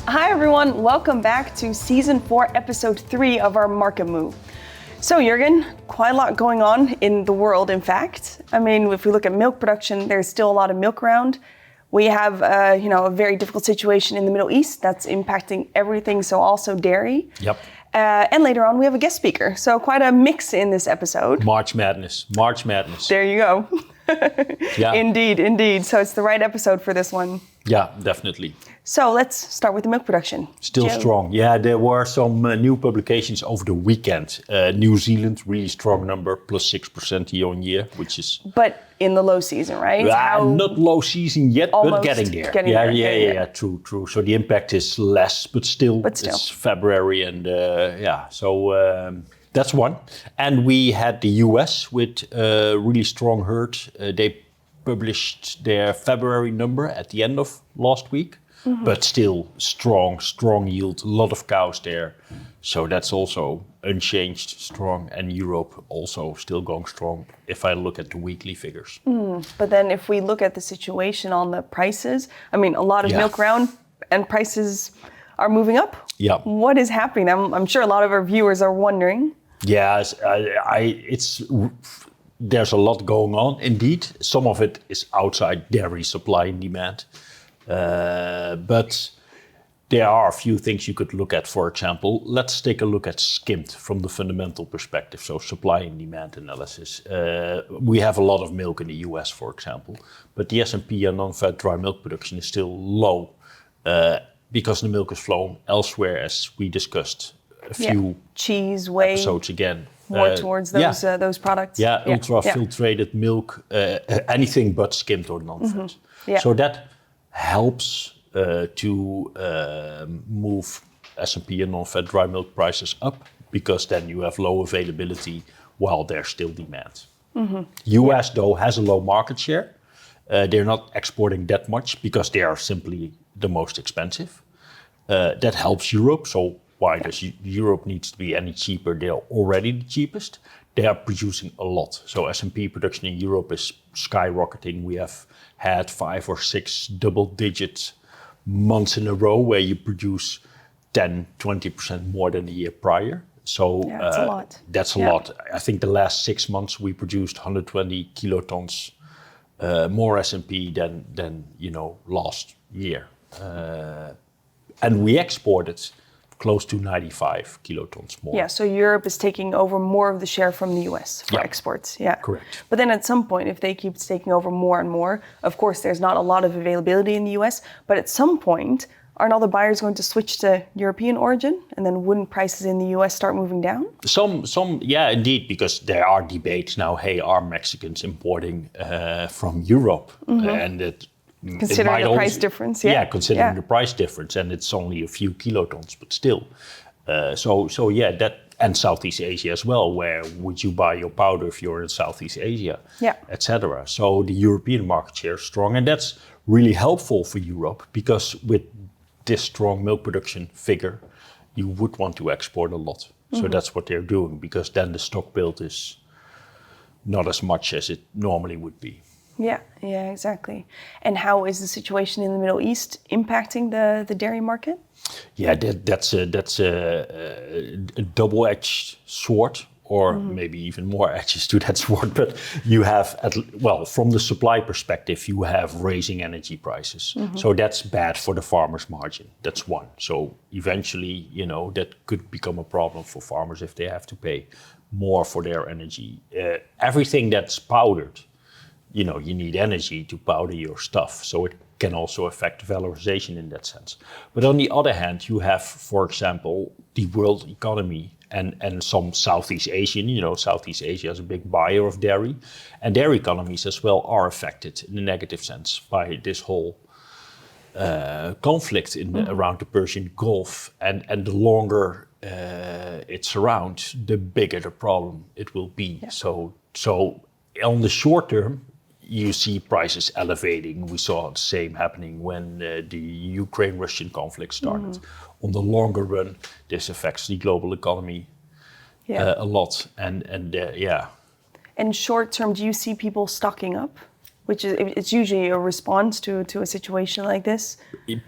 Hi everyone, welcome back to Season 4, Episode 3 of our MarketMooo. So Jurgen, quite a lot going on in the world, in fact. I mean, if we look at milk production, there's still a lot of milk around. We have a very difficult situation in the Middle East that's impacting everything, so also dairy. Yep. And later on, we have a guest speaker. So quite a mix in this episode. March Madness. There you go. Yeah. Indeed. So it's the right episode for this one. Yeah, definitely. So let's start with the milk production. Still Joe. strong. Yeah, there were some new publications over the weekend. New Zealand, really strong number, plus 6% year on year, which is... But in the low season, right? Not low season yet, but getting there. Yeah. True. So the impact is less, but still. It's February and that's one. And we had the US with a really strong herd. They published their February number at the end of last week. Mm-hmm. But still strong yield, a lot of cows there. So that's also unchanged, strong. And Europe also still going strong if I look at the weekly figures. But then if we look at the situation on the prices, I mean, a lot of milk around and prices are moving up. Yeah. What is happening? I'm sure a lot of our viewers are wondering. Yes, there's a lot going on indeed. Some of it is outside dairy supply and demand. But there are a few things you could look at. For example, let's take a look at skimmed from the fundamental perspective, so supply and demand analysis. We have a lot of milk in the US, for example, but the S&P and non-fat dry milk production is still low because the milk is flown elsewhere, as we discussed a few cheese, whey, episodes again. More towards those products. Yeah, ultra-filtrated milk, anything but skimmed or non-fat. Mm-hmm. Yeah. So that helps to move S&P and non-fat dry milk prices up, because then you have low availability while there's still demand. Mm-hmm. US, though, has a low market share. They're not exporting that much because they are simply the most expensive. That helps Europe. So why does Europe needs to be any cheaper? They're already the cheapest. They are producing a lot. So S&P production in Europe is skyrocketing. We have had 5 or 6 double-digit months in a row where you produce 10-20% more than the year prior. So that's a lot. That's a lot. I think the last 6 months we produced 120 kilotons more S&P than last year, and we exported close to 95 kilotons more. Yeah, so Europe is taking over more of the share from the US for exports. Yeah, correct. But then at some point, if they keep taking over more and more, of course, there's not a lot of availability in the US, but at some point, aren't all the buyers going to switch to European origin? And then wouldn't prices in the US start moving down? Some, yeah, indeed, because there are debates now, hey, are Mexicans importing from Europe? Mm-hmm. And it considering the price difference, considering the price difference, and it's only a few kilotons, but still. That, and Southeast Asia as well. Where would you buy your powder if you're in Southeast Asia, etc. So the European market share is strong, and that's really helpful for Europe, because with this strong milk production figure, you would want to export a lot. Mm-hmm. So that's what they're doing, because then the stock build is not as much as it normally would be. Yeah, exactly. And how is the situation in the Middle East impacting the dairy market? Yeah, that's a double-edged sword, or maybe even more edges to that sword. But you have, from the supply perspective, you have raising energy prices. Mm-hmm. So that's bad for the farmer's margin. That's one. So eventually, that could become a problem for farmers if they have to pay more for their energy. Everything that's powdered, you need energy to powder your stuff. So it can also affect valorization in that sense. But on the other hand, you have, for example, the world economy and some Southeast Asian, Southeast Asia is a big buyer of dairy. And their economies as well are affected in a negative sense by this whole conflict around the Persian Gulf. And the longer it's around, the bigger the problem it will be. Yeah. So on the short term, you see prices elevating. We saw the same happening when the Ukraine-Russian conflict started. Mm-hmm. On the longer run, this affects the global economy a lot. And And short term, do you see people stocking up? which is it's usually a response to a situation like this.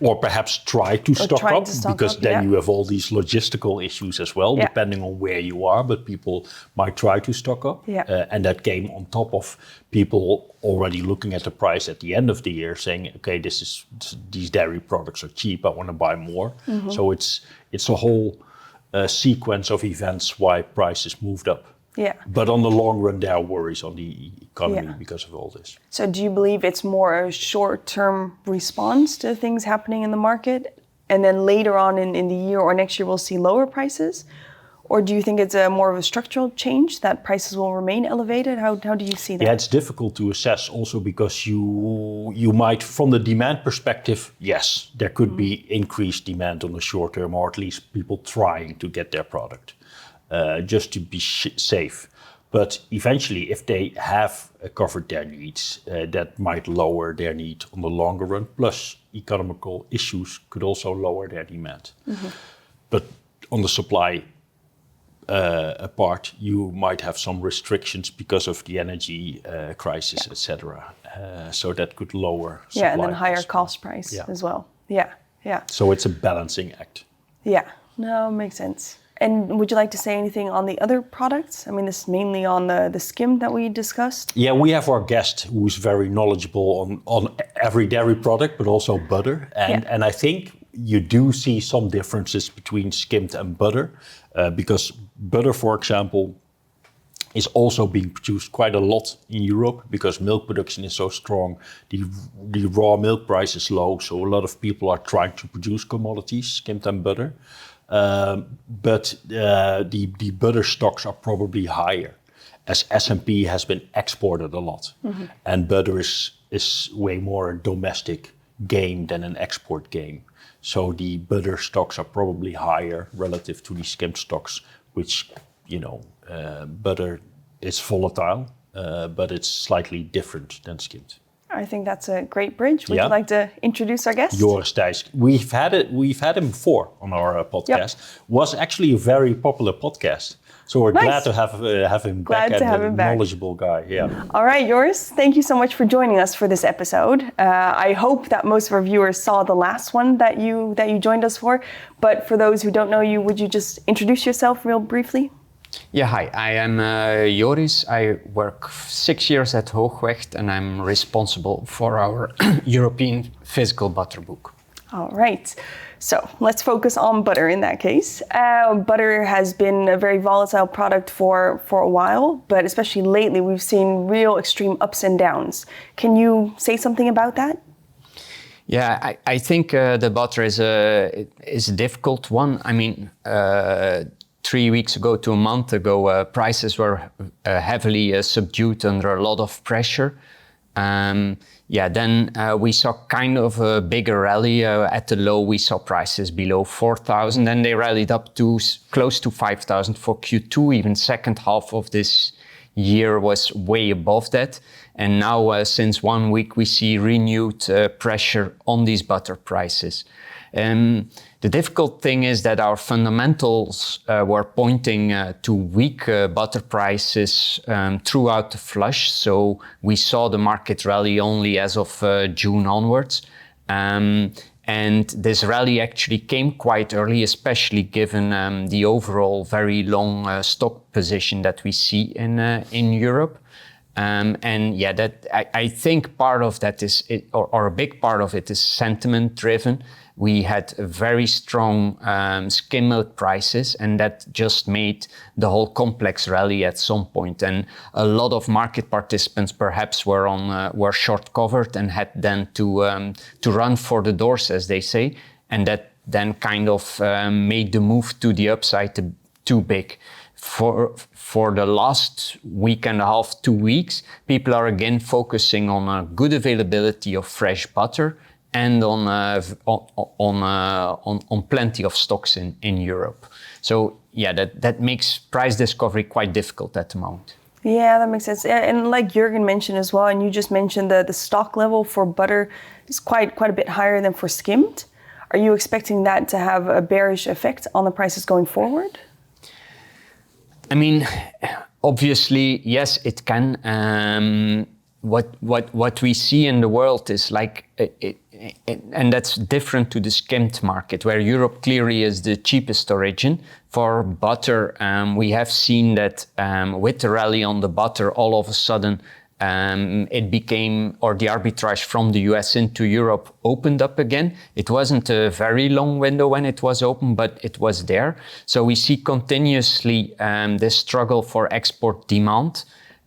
Or perhaps try to stock up, because then yeah. you have all these logistical issues as well, Yeah. depending on where you are. But people might try to stock up. Yeah. And that came on top of people already looking at the price at the end of the year saying, okay, these dairy products are cheap, I want to buy more. So it's a whole sequence of events why prices moved up. Yeah. But on the long run, there are worries on the economy because of all this. So do you believe it's more a short-term response to things happening in the market, and then later on in the year or next year we'll see lower prices? Or do you think it's more of a structural change that prices will remain elevated? How do you see that? Yeah, it's difficult to assess also because you might, from the demand perspective, yes, there could be increased demand on the short term, or at least people trying to get their product. Just to be safe. But eventually, if they have covered their needs, that might lower their need on the longer run. Plus, economical issues could also lower their demand. But on the supply part, you might have some restrictions because of the energy crisis, etc. So that could lower supply. Yeah, and then higher cost price as well. Yeah. So it's a balancing act. Yeah, no, makes sense. And would you like to say anything on the other products? I mean, this is mainly on the skim that we discussed. Yeah, we have our guest who's very knowledgeable on every dairy product, but also butter. And I think you do see some differences between skimmed and butter, because butter, for example, is also being produced quite a lot in Europe because milk production is so strong. The raw milk price is low, so a lot of people are trying to produce commodities, skimmed and butter. But the butter stocks are probably higher, as S&P has been exported a lot. And butter is way more a domestic game than an export game. So the butter stocks are probably higher relative to the skimmed stocks, which, butter is volatile, but it's slightly different than skimmed. I think that's a great bridge. Would you like to introduce our guest? Joris Thys. We've had him before on our podcast. Was actually a very popular podcast. So we're glad to have him back, and a knowledgeable guy. Yeah. All right, Joris, thank you so much for joining us for this episode. I hope that most of our viewers saw the last one that you joined us for. But for those who don't know you, would you just introduce yourself real briefly? Yeah, hi, I am Joris. I work 6 years at Hoogwegt and I'm responsible for our European physical butter book. All right, so let's focus on butter in that case. Butter has been a very volatile product for a while, but especially lately we've seen real extreme ups and downs. Can you say something about that? Yeah, I think the butter is a difficult one. I mean, 3 weeks ago to a month ago, prices were heavily subdued under a lot of pressure. Then we saw kind of a bigger rally. At the low, we saw prices below 4,000, and they rallied up to close to 5,000 for Q2. Even second half of this year was way above that. And now, since 1 week, we see renewed pressure on these butter prices. The difficult thing is that our fundamentals were pointing to weak butter prices throughout the flush. So we saw the market rally only as of June onwards. And this rally actually came quite early, especially given the overall very long stock position that we see in Europe. I think part of that is, or a big part of it is sentiment driven. We had very strong skim milk prices, and that just made the whole complex rally at some point. And a lot of market participants perhaps were short covered and had then to run for the doors, as they say, and that then kind of made the move to the upside too big. For the last week and a half, 2 weeks, people are again focusing on a good availability of fresh butter and on plenty of stocks in Europe. So yeah, that makes price discovery quite difficult at the moment. Yeah, that makes sense. And like Jurgen mentioned as well, and you just mentioned the stock level for butter is quite a bit higher than for skimmed. Are you expecting that to have a bearish effect on the prices going forward? I mean, obviously, yes, it can. what we see in the world is like, and that's different to the skimmed market, where Europe clearly is the cheapest origin. For butter, we have seen that with the rally on the butter, all of a sudden, it became, or the arbitrage from the US into Europe opened up again. It wasn't a very long window when it was open, but it was there. So we see continuously this struggle for export demand.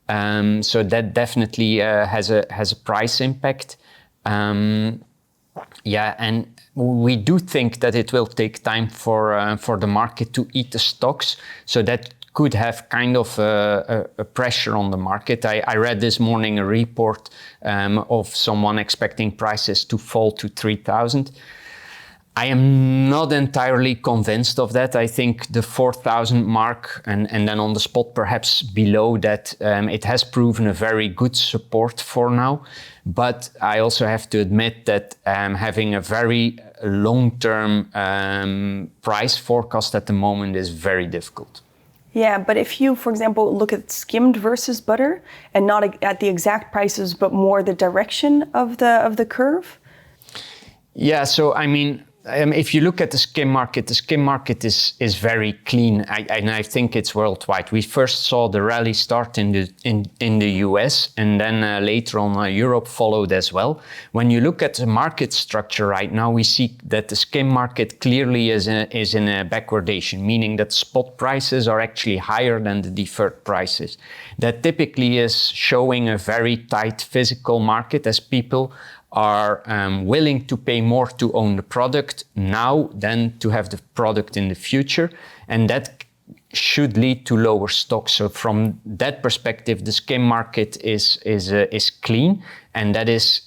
So that definitely has a price impact. And we do think that it will take time for the market to eat the stocks. So that could have kind of a pressure on the market. I read this morning a report of someone expecting prices to fall to 3,000. I am not entirely convinced of that. I think the 4,000 mark and then on the spot perhaps below that, it has proven a very good support for now. But I also have to admit that having a very long-term price forecast at the moment is very difficult. Yeah, but if you, for example, look at skimmed versus butter, and not at the exact prices, but more the direction of the curve. Yeah, so I mean, if you look at the skim market is very clean, and I think it's worldwide. We first saw the rally start in the US, and then later on Europe followed as well. When you look at the market structure right now, we see that the skim market clearly is in a backwardation, meaning that spot prices are actually higher than the deferred prices. That typically is showing a very tight physical market, as people are willing to pay more to own the product now than to have the product in the future. And that should lead to lower stocks. So from that perspective, the skim market is clean, and that is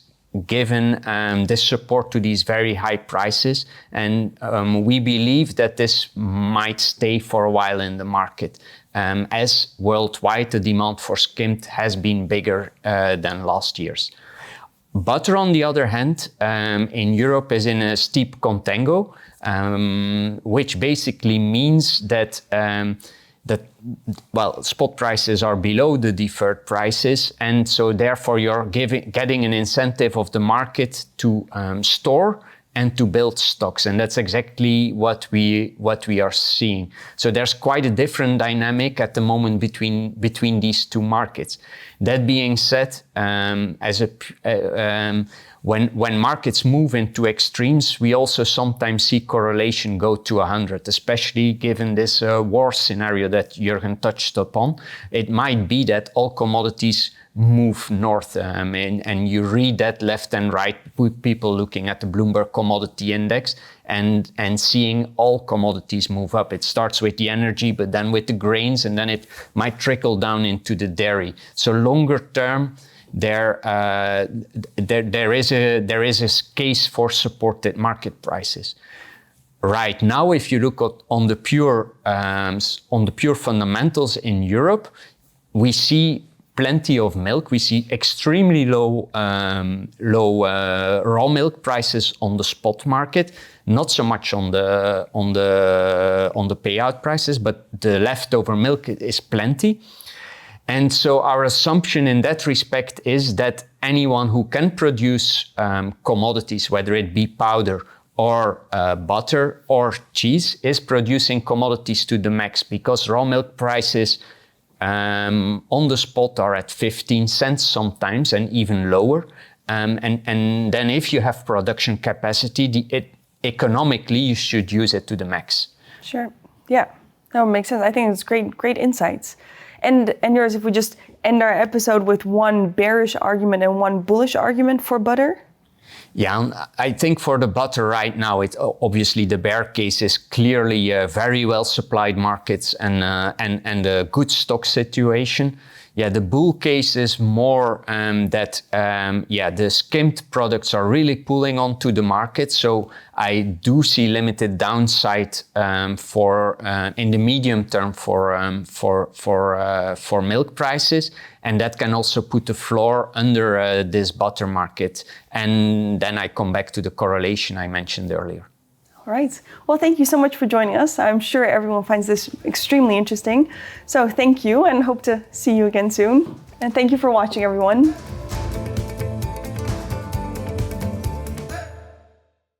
given this support to these very high prices. And we believe that this might stay for a while in the market, as worldwide the demand for skimmed has been bigger than last year's. Butter, on the other hand, in Europe is in a steep contango, which basically means that spot prices are below the deferred prices, and so therefore you're getting an incentive of the market to store and to build stocks, and that's exactly what we are seeing. So there's quite a different dynamic at the moment between these two markets. That being said, when markets move into extremes, we also sometimes see correlation go to 100, especially given this war scenario that Jurgen touched upon. It might be that all commodities move north, and you read that left and right, with people looking at the Bloomberg Commodity Index and seeing all commodities move up. It starts with the energy, but then with the grains, and then it might trickle down into the dairy. So longer term, there is a case for supported market prices. Right now, if you look on the pure fundamentals in Europe, we see plenty of milk. We see extremely low raw milk prices on the spot market. Not so much on the payout prices, but the leftover milk is plenty. And so our assumption in that respect is that anyone who can produce commodities, whether it be powder or butter or cheese, is producing commodities to the max, because raw milk prices on the spot are at 15 cents sometimes, and even lower. And then if you have production capacity, economically you should use it to the max. Sure. Yeah. That makes sense. I think it's great insights. And Joris, if we just end our episode with one bearish argument and one bullish argument for butter? Yeah, I think for the butter right now, it's obviously the bear case is clearly very well supplied markets and a good stock situation. Yeah, the bull case is more that the skimmed products are really pulling onto the market. So I do see limited downside for in the medium term for milk prices, and that can also put the floor under this butter market. And then I come back to the correlation I mentioned earlier. All All right. Well, thank you so much for joining us. I'm sure everyone finds this extremely interesting. So thank you and hope to see you again soon. And thank you for watching, everyone.